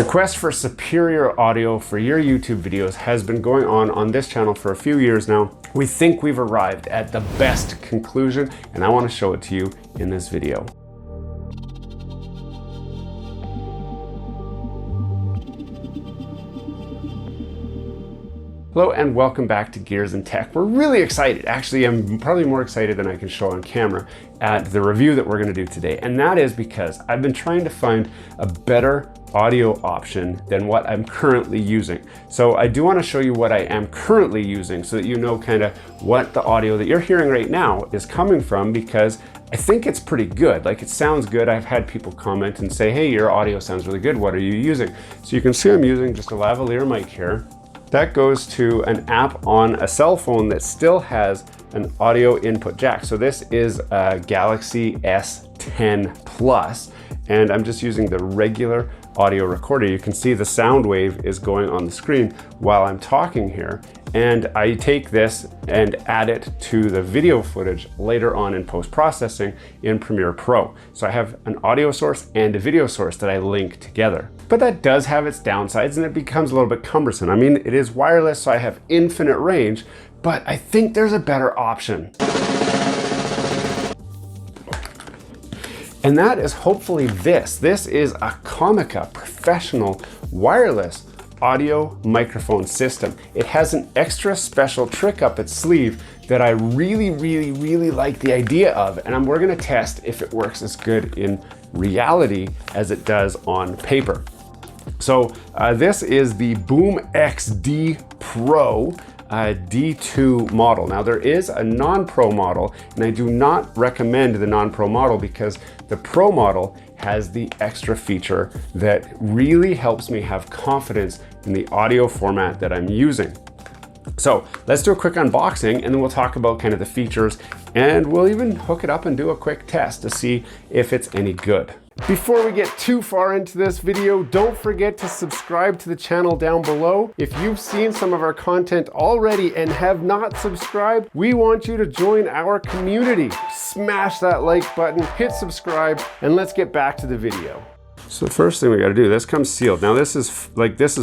The quest for superior audio for your YouTube videos has been going on this channel for a few years now. We think we've arrived at the best conclusion, and I want to show it to you in this video. Hello and welcome back to Gears and Tech. We're really excited. Actually, I'm probably more excited than I can show on camera at the review that we're going to do today. And that is because I've been trying to find a better audio option than what I'm currently using. So I do want to show you what I am currently using so that you know kind of what the audio that you're hearing right now is coming from, because I think it's pretty good. Like, it sounds good. I've had people comment and say, hey, your audio sounds really good. What are you using? So you can see I'm using just a lavalier mic here. That goes to an app on a cell phone that still has an audio input jack. So this is a Galaxy S10 Plus, and I'm just using the regular audio recorder. You can see the sound wave is going on the screen while I'm talking here. And I take this and add it to the video footage later on in post-processing in Premiere Pro. So I have an audio source and a video source that I link together. But that does have its downsides, and it becomes a little bit cumbersome. I mean, it is wireless, so I have infinite range, but I think there's a better option. And that is hopefully this. This is a Comica professional wireless audio microphone system. It has an extra special trick up its sleeve that I really like the idea of, and we're gonna test if it works as good in reality as it does on paper. So this is the BoomX-D Pro D2 model. Now there is a non-pro model, and I do not recommend the non-pro model because the pro model has the extra feature that really helps me have confidence in the audio format that I'm using. So let's do a quick unboxing, and then we'll talk about kind of the features, and we'll even hook it up and do a quick test to see if it's any good. Before we get too far into this video, don't forget to subscribe to the channel down below. If you've seen some of our content already and have not subscribed, we want you to join our community. Smash that like button, hit subscribe, and let's get back to the video. So the first thing we gotta do, this comes sealed. Now this is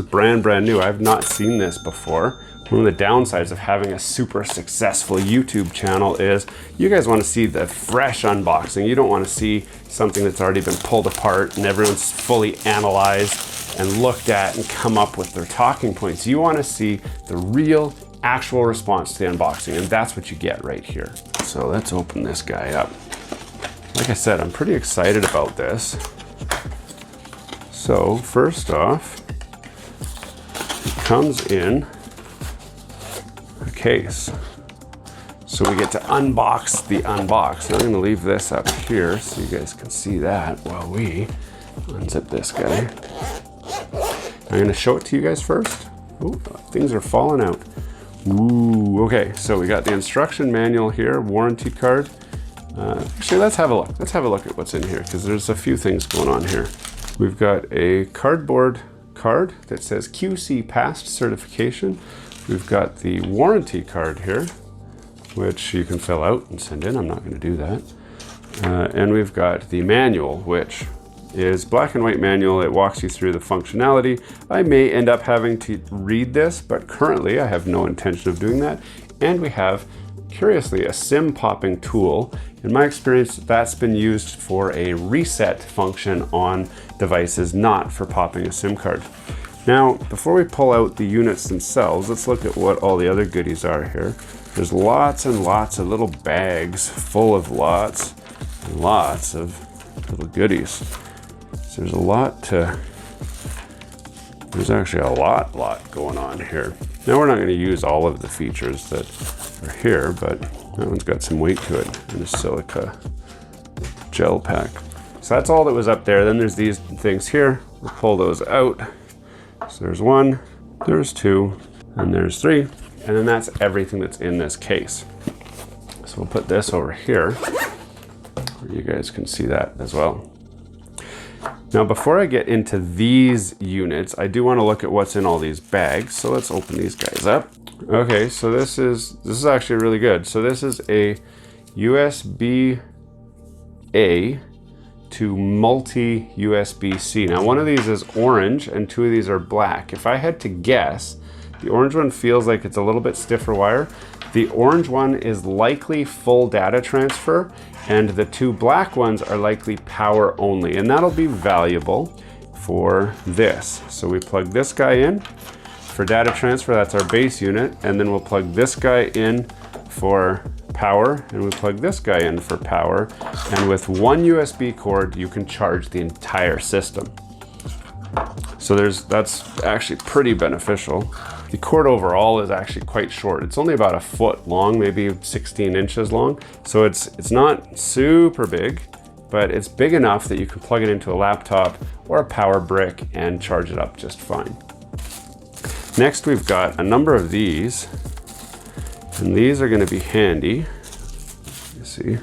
brand new. I've not seen this before. One of the downsides of having a super successful YouTube channel is you guys want to see the fresh unboxing. You don't want to see something that's already been pulled apart and everyone's fully analyzed and looked at and come up with their talking points. You want to see the real, actual response to the unboxing, and that's what you get right here. So let's open this guy up. Like I said, I'm pretty excited about this. So first off, it comes in case. So we get to unbox the unbox. Now I'm gonna leave this up here so you guys can see that while we unzip this guy. I'm gonna show it to you guys first. Ooh, things are falling out. Ooh, okay, so we got the instruction manual here, warranty card. Actually, let's have a look. Let's have a look at what's in here, because there's a few things going on here. We've got a cardboard card that says QC passed certification. We've got the warranty card here, which you can fill out and send in. I'm not going to do that. And we've got the manual, which is black and white manual. It walks you through the functionality. I may end up having to read this, but currently I have no intention of doing that. And we have, curiously, a SIM popping tool. In my experience, that's been used for a reset function on devices, not for popping a SIM card. Now, before we pull out the units themselves, let's look at what all the other goodies are here. There's lots and lots of little bags full of lots and lots of little goodies. So there's a lot to, there's actually a lot going on here. Now we're not going to use all of the features that are here, but that one's got some weight to it, and a silica gel pack. So that's all that was up there. Then there's these things here. We'll pull those out. So there's one, there's two, and there's three, and then that's everything that's in this case. So we'll put this over here where you guys can see that as well. Now, before I get into these units, I do want to look at what's in all these bags. So let's open these guys up. Okay, so this is actually really good. So this is a USB-A to multi USB-C. Now one of these is orange and two of these are black. If I had to guess, the orange one feels like it's a little bit stiffer wire. The orange one is likely full data transfer, and the two black ones are likely power only, and that'll be valuable for this. So we plug this guy in for data transfer, that's our base unit, and then we'll plug this guy in for power, and we plug this guy in for power, and with one USB cord you can charge the entire system. So that's actually pretty beneficial. The cord overall is actually quite short. It's only about a foot long, maybe 16 inches long. So it's not super big, but it's big enough that you can plug it into a laptop or a power brick and charge it up just fine. Next, we've got a number of these, and these are going to be handy. You see,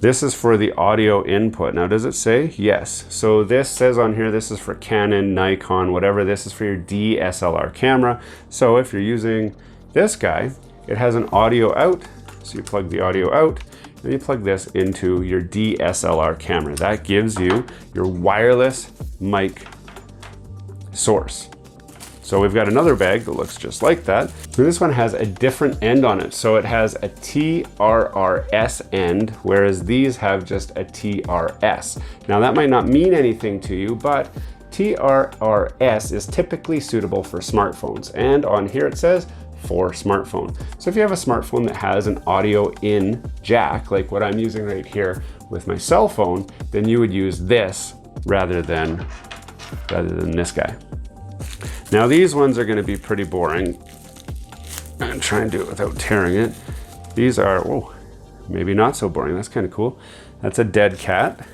this is for the audio input. Now, does it say? Yes. So this says on here, this is for Canon, Nikon, whatever. This is for your DSLR camera. So if you're using this guy, it has an audio out. So you plug the audio out, and you plug this into your DSLR camera. That gives you your wireless mic source. So we've got another bag that looks just like that. This one has a different end on it. So it has a TRRS end, whereas these have just a TRS. Now that might not mean anything to you, but TRRS is typically suitable for smartphones. And on here it says for smartphone. So if you have a smartphone that has an audio in jack, like what I'm using right here with my cell phone, then you would use this rather than this guy. Now these ones are going to be pretty boring. I'm trying to do it without tearing it. These are, oh, maybe not so boring. That's kind of cool. That's a dead cat,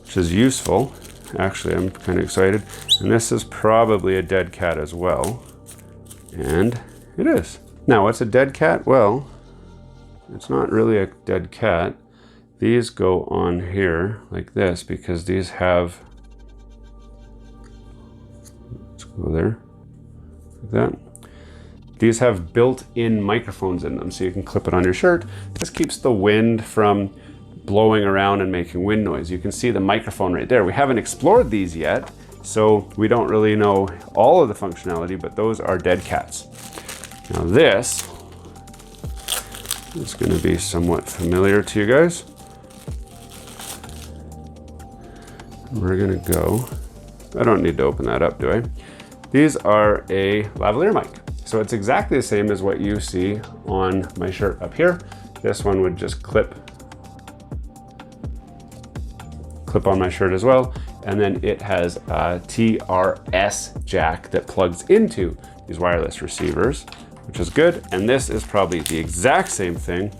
which is useful. Actually, I'm kind of excited. And this is probably a dead cat as well. And it is. Now, what's a dead cat? Well, it's not really a dead cat. These go on here like this because these have, go there, like that. These have built-in microphones in them, so you can clip it on your shirt. This keeps the wind from blowing around and making wind noise. You can see the microphone right there. We haven't explored these yet, so we don't really know all of the functionality, but those are dead cats. Now this is going to be somewhat familiar to you guys. We're going to go, I don't need to open that up, do I? These are a lavalier mic. So it's exactly the same as what you see on my shirt up here. This one would just clip on my shirt as well. And then it has a TRS jack that plugs into these wireless receivers, which is good. And this is probably the exact same thing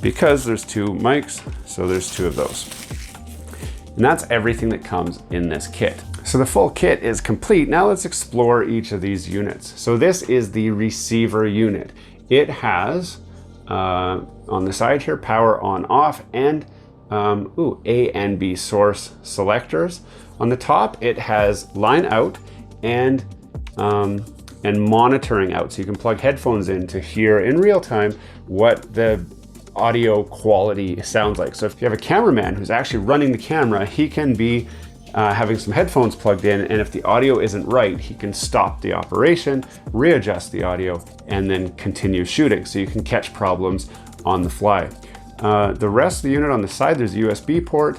because there's two mics, so there's two of those. And that's everything that comes in this kit. So the full kit is complete. Now let's explore each of these units. So this is the receiver unit. It has, on the side here, power on off and A and B source selectors. On the top, it has line out and monitoring out. So you can plug headphones in to hear in real time what the audio quality sounds like. So if you have a cameraman who's actually running the camera, he can be having some headphones plugged in, and if the audio isn't right, he can stop the operation, readjust the audio, and then continue shooting. So you can catch problems on the fly. The rest of the unit on the side, there's a USB port.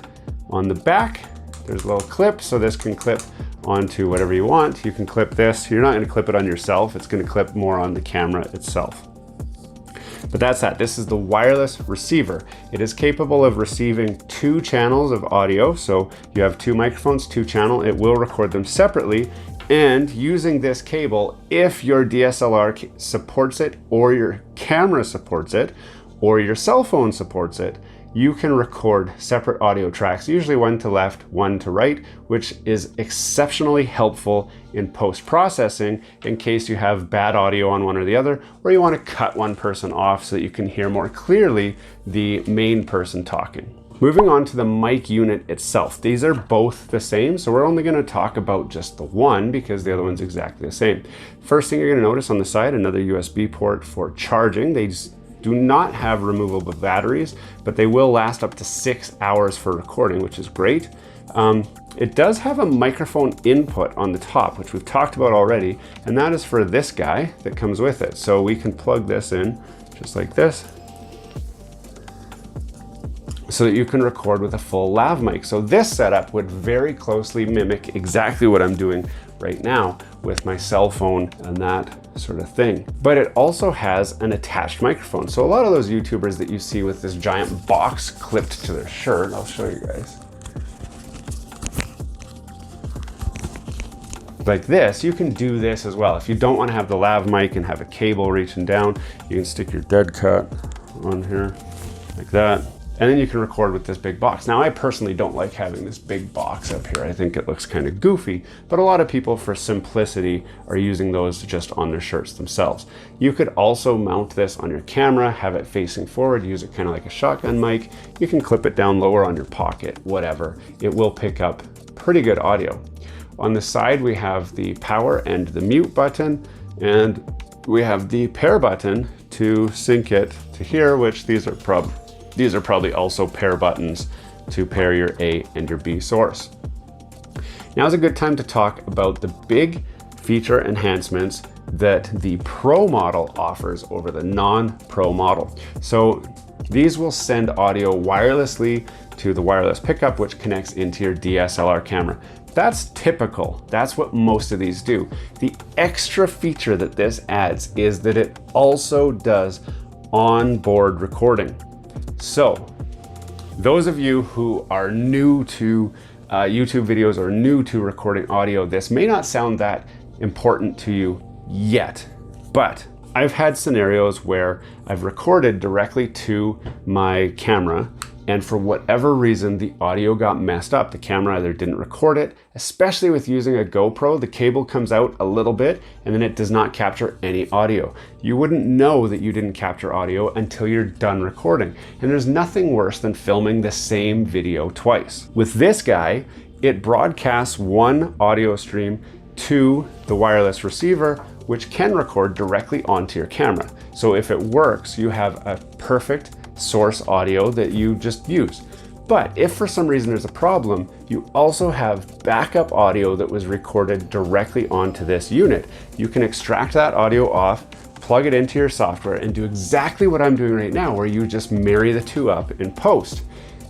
On the back, there's a little clip, so this can clip onto whatever you want. You can clip this. You're not going to clip it on yourself. It's going to clip more on the camera itself. But that's that. This is the wireless receiver. It is capable of receiving 2 channels of audio. So you have 2 microphones, 2 channel. It will record them separately. And using this cable, if your DSLR supports it, or your camera supports it, or your cell phone supports it, you can record separate audio tracks, usually one to left, one to right, which is exceptionally helpful in post-processing in case you have bad audio on one or the other, or you want to cut one person off so that you can hear more clearly the main person talking. Moving on to the mic unit itself. These are both the same, so we're only going to talk about just the one because the other one's exactly the same. First thing you're going to notice on the side, another USB port for charging. do not have removable batteries, but they will last up to 6 hours for recording, which is great. It does have a microphone input on the top, which we've talked about already, and that is for this guy that comes with it. So we can plug this in just like this, so that you can record with a full lav mic. So this setup would very closely mimic exactly what I'm doing right now with my cell phone and that sort of thing. But it also has an attached microphone. So a lot of those YouTubers that you see with this giant box clipped to their shirt, I'll show you guys. Like this, you can do this as well. If you don't want to have the lav mic and have a cable reaching down, you can stick your dead cat on here like that. And then you can record with this big box. Now, I personally don't like having this big box up here. I think it looks kind of goofy, but a lot of people, for simplicity, are using those just on their shirts themselves. You could also mount this on your camera, have it facing forward, use it kind of like a shotgun mic. You can clip it down lower on your pocket, whatever. It will pick up pretty good audio. On the side, we have the power and the mute button, and we have the pair button to sync it to here, which these are probably also pair buttons to pair your A and your B source. Now is a good time to talk about the big feature enhancements that the Pro model offers over the non-Pro model. So these will send audio wirelessly to the wireless pickup, which connects into your DSLR camera. That's typical. That's what most of these do. The extra feature that this adds is that it also does onboard recording. So those of you who are new to YouTube videos or new to recording audio, this may not sound that important to you yet, but I've had scenarios where I've recorded directly to my camera, and for whatever reason, the audio got messed up. The camera either didn't record it, especially with using a GoPro, the cable comes out a little bit and then it does not capture any audio. You wouldn't know that you didn't capture audio until you're done recording. And there's nothing worse than filming the same video twice. With this guy, it broadcasts one audio stream to the wireless receiver, which can record directly onto your camera. So if it works, you have a perfect source audio that you just use. But if for some reason there's a problem, you also have backup audio that was recorded directly onto this unit. You can extract that audio off, plug it into your software, and do exactly what I'm doing right now, where you just marry the two up in post.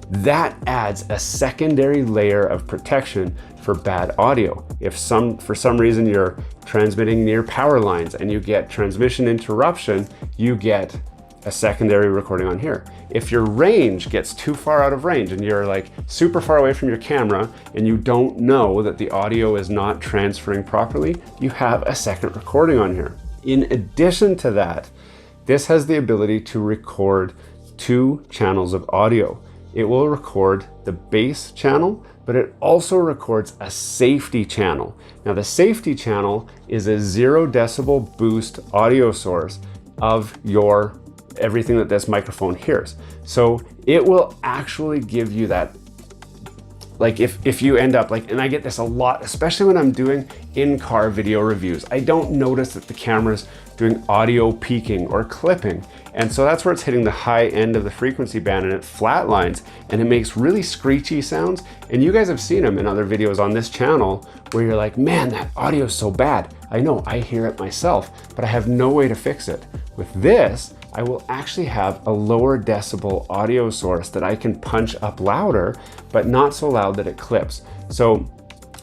That adds a secondary layer of protection for bad audio. If for some reason you're transmitting near power lines and you get transmission interruption, you get a secondary recording on here. If your range gets too far out of range and you're like super far away from your camera and you don't know that the audio is not transferring properly, you have a second recording on here. In addition to that, this has the ability to record 2 channels of audio. It will record the bass channel, but it also records a safety channel. Now the safety channel is a 0 decibel boost audio source of everything that this microphone hears. So it will actually give you that, like if you end up like, and I get this a lot, especially when I'm doing in-car video reviews, I don't notice that the camera's doing audio peaking or clipping. And so that's where it's hitting the high end of the frequency band and it flatlines and it makes really screechy sounds. And you guys have seen them in other videos on this channel where you're like, man, that audio is so bad. I know, I hear it myself, but I have no way to fix it. With this, I will actually have a lower decibel audio source that I can punch up louder, but not so loud that it clips. So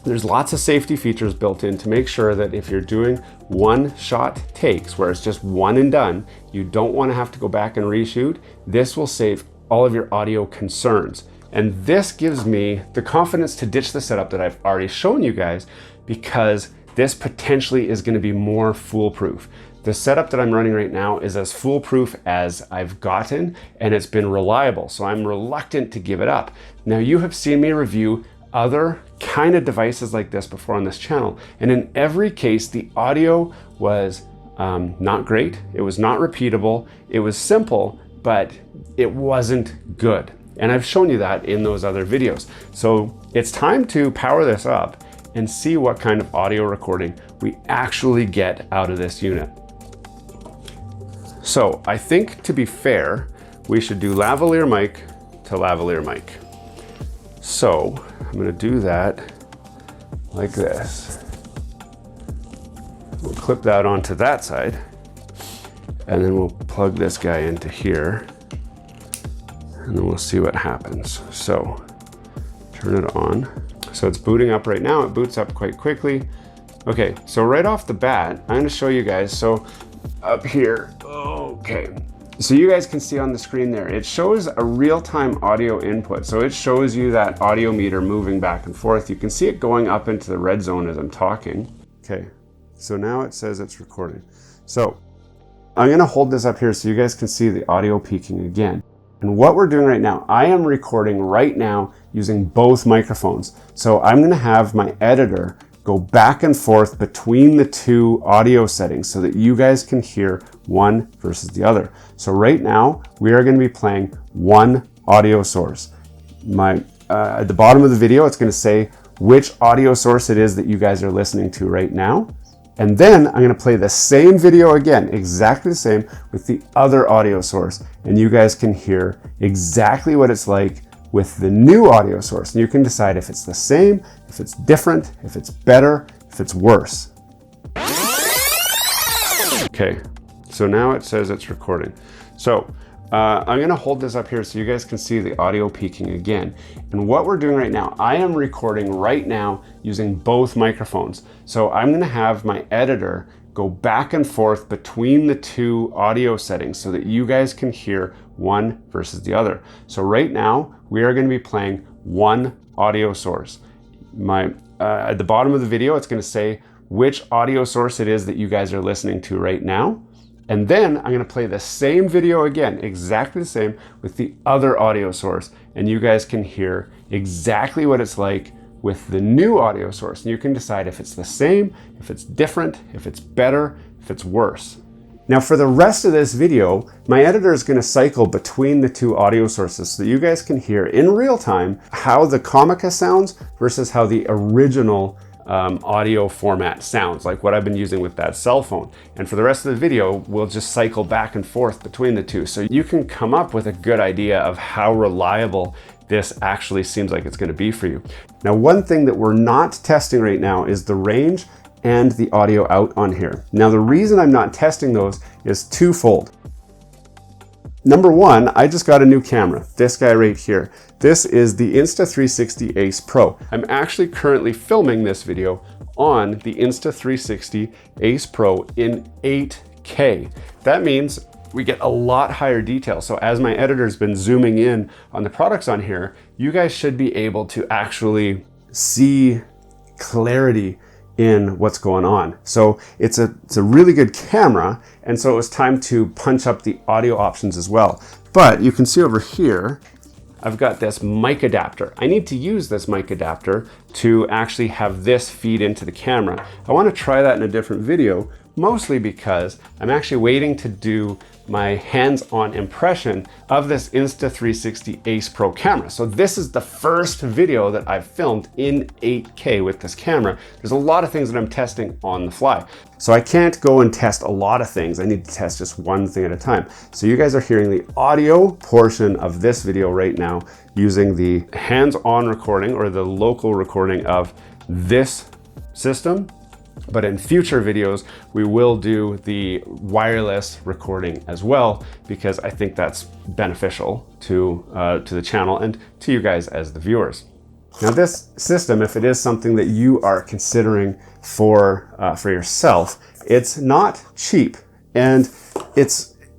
there's lots of safety features built in to make sure that if you're doing one-shot takes, where it's just one and done, you don't want to have to go back and reshoot. This will save all of your audio concerns. And this gives me the confidence to ditch the setup that I've already shown you guys, because this potentially is going to be more foolproof. The setup that I'm running right now is as foolproof as I've gotten, and it's been reliable, so I'm reluctant to give it up. Now, you have seen me review other kind of devices like this before on this channel, and in every case, the audio was not great, it was not repeatable, it was simple, but it wasn't good. And I've shown you that in those other videos. So it's time to power this up and see what kind of audio recording we actually get out of this unit. So I think, to be fair, we should do lavalier mic to lavalier mic. So I'm gonna do that like this. We'll clip that onto that side, and then we'll plug this guy into here, and then we'll see what happens. So turn it on. So it's booting up right now. It boots up quite quickly. Okay, so right off the bat, I'm gonna show you guys. So up here, okay. So you guys can see on the screen there, it shows a real-time audio input. So it shows you that audio meter moving back and forth. You can see it going up into the red zone as I'm talking. Okay, so now it says it's recording. So I'm gonna hold this up here so you guys can see the audio peaking again. And what we're doing right now, I am recording right now using both microphones. So I'm gonna have my editor go back and forth between the two audio settings so that you guys can hear one versus the other. So right now, we are gonna be playing one audio source. At the bottom of the video, it's gonna say which audio source it is that you guys are listening to right now. And then I'm gonna play the same video again, exactly the same, with the other audio source. And you guys can hear exactly what it's like with the new audio source. And you can decide if it's the same, if it's different, if it's better, if it's worse. Okay, so now it says it's recording. So I'm gonna hold this up here so you guys can see the audio peaking again. And what we're doing right now, I am recording right now using both microphones. So I'm gonna have my editor go back and forth between the two audio settings so that you guys can hear one versus the other. So right now, we are gonna be playing one audio source. At the bottom of the video, it's gonna say which audio source it is that you guys are listening to right now. And then I'm gonna play the same video again, exactly the same, with the other audio source. And you guys can hear exactly what it's like with the new audio source. And you can decide if it's the same, if it's different, if it's better, if it's worse. Now for the rest of this video, my editor is gonna cycle between the two audio sources so that you guys can hear in real time how the Comica sounds versus how the original audio format sounds, like what I've been using with that cell phone. And for the rest of the video, we'll just cycle back and forth between the two. So you can come up with a good idea of how reliable this actually seems like it's gonna be for you. Now, one thing that we're not testing right now is the range and the audio out on here. Now, the reason I'm not testing those is twofold. Number one, I just got a new camera, this guy right here. This is the Insta360 Ace Pro. I'm actually currently filming this video on the Insta360 Ace Pro in 8K. That means we get a lot higher detail. So as my editor's been zooming in on the products on here, you guys should be able to actually see clarity in what's going on. So it's a really good camera, and so it was time to punch up the audio options as well. But you can see over here, I've got this mic adapter. I need to use this mic adapter to actually have this feed into the camera. I want to try that in a different video, mostly because I'm actually waiting to do my hands-on impression of this Insta360 Ace Pro camera. So this is the first video that I've filmed in 8K with this camera. There's a lot of things that I'm testing on the fly. So I can't go and test a lot of things. I need to test just one thing at a time. So you guys are hearing the audio portion of this video right now using the hands-on recording or the local recording of this system. But in future videos, we will do the wireless recording as well, because I think that's beneficial to the channel and to you guys as the viewers. Now this system, if it is something that you are considering for yourself, it's not cheap, and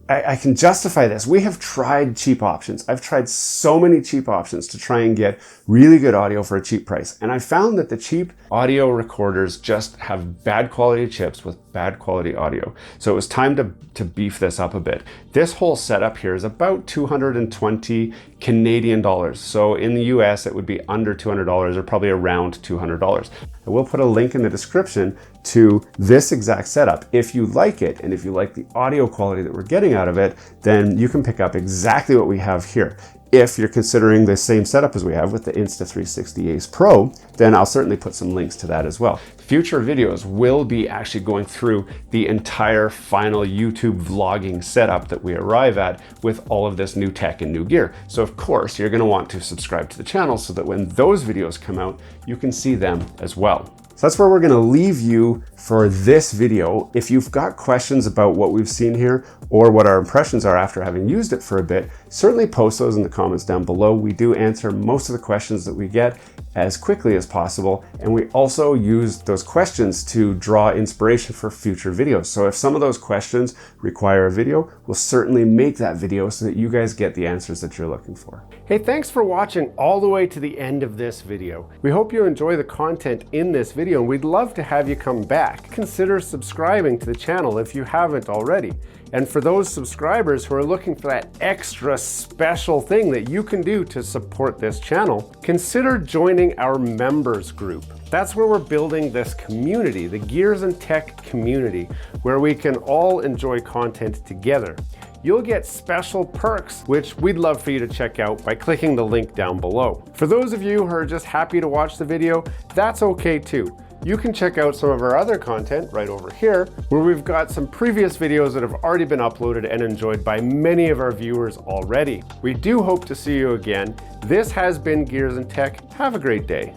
I can justify this. We have tried cheap options. I've tried so many cheap options to try and get really good audio for a cheap price. And I found that the cheap audio recorders just have bad quality chips with bad quality audio. So it was time to beef this up a bit. This whole setup here is about 220 Canadian dollars. So in the US, it would be under $200 or probably around $200. I will put a link in the description to this exact setup. If you like it, and if you like the audio quality that we're getting out of it, then you can pick up exactly what we have here. if you're considering the same setup as we have with the Insta360 Ace Pro, then I'll certainly put some links to that as well. Future videos will be actually going through the entire final YouTube vlogging setup that we arrive at with all of this new tech and new gear. So of course, you're gonna want to subscribe to the channel so that when those videos come out, you can see them as well. So that's where we're gonna leave you for this video. If you've got questions about what we've seen here or what our impressions are after having used it for a bit, certainly post those in the comments down below. We do answer most of the questions that we get as quickly as possible. And we also use those questions to draw inspiration for future videos. So if some of those questions require a video, we'll certainly make that video so that you guys get the answers that you're looking for. Hey, thanks for watching all the way to the end of this video. We hope you enjoy the content in this video, and we'd love to have you come back. Consider subscribing to the channel if you haven't already. And for those subscribers who are looking for that extra special thing that you can do to support this channel, consider joining our members group. That's where we're building this community, the Gears and Tech community, where we can all enjoy content together. You'll get special perks, which we'd love for you to check out by clicking the link down below. For those of you who are just happy to watch the video, that's okay too. You can check out some of our other content right over here, where we've got some previous videos that have already been uploaded and enjoyed by many of our viewers already. We do hope to see you again. This has been Gears and Tech. Have a great day.